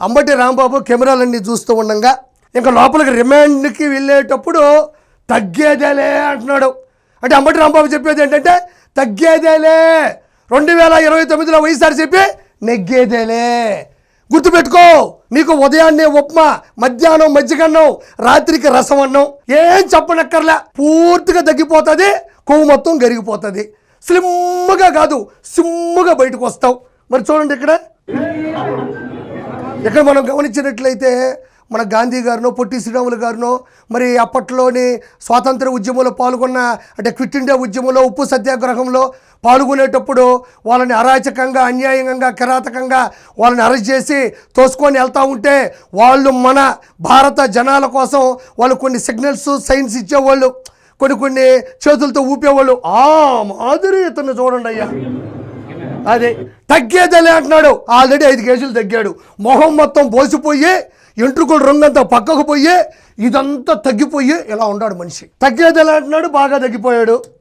అంబటి రాంబాబు కెమెరాలన్నీ చూస్తూ ఉండగా ఇంకా లోపలికి రిమాండ్కి వెళ్ళేటప్పుడు తగ్గేదేలే అంటున్నాడు. అంటే అంబటి రాంబాబు చెప్పేది ఏంటంటే తగ్గేదేలే, 2029లో వైఎస్ఆర్సీపీ నెగ్గేదేలే. గుర్తుపెట్టుకో, నీకు ఉదయాన్నే ఉప్మా, మధ్యాహ్నం మజ్జిగన్నం, రాత్రికి రసం అన్నం, ఏం చెప్పనక్కర్లే, పూర్తిగా తగ్గిపోతుంది, కొవ్వు మొత్తం కరిగిపోతుంది. స్లిమ్గా కాదు, సిమ్ముగా బయటకు వస్తావు. మరి చూడండి ఇక్కడ మనం గమనించినట్లయితే మన గాంధీ గారినో పొట్టి శ్రీరాములు గారినో మరి అప్పట్లోని స్వాతంత్ర ఉద్యమంలో పాల్గొన్న, అంటే క్విట్ ఇండియా ఉద్యమంలో, ఉప్పు సత్యాగ్రహంలో పాల్గొనేటప్పుడు వాళ్ళని అరాచకంగా, అన్యాయంగా, కిరాతకంగా వాళ్ళని అరెస్ట్ చేసి తోసుకొని వెళ్తూ ఉంటే వాళ్ళు మన భారత జనాల కోసం వాళ్ళు కొన్ని సిగ్నల్స్, సైన్స్ ఇచ్చేవాళ్ళు, కొన్ని చేతులతో ఊపేవాళ్ళు. ఆ మాదిరి ఇతను చూడండి అయ్యా, అదే తగ్గేదలే అంటున్నాడు. ఆల్రెడీ 5 కేజీలు తగ్గాడు, మొహం మొత్తం పోసిపోయి, ఎంట్రుకలు రంగంతా పక్కకు పోయి, ఇదంతా తగ్గిపోయి ఇలా ఉన్నాడు మనిషి. తగ్గేదలే అంటున్నాడు, బాగా తగ్గిపోయాడు.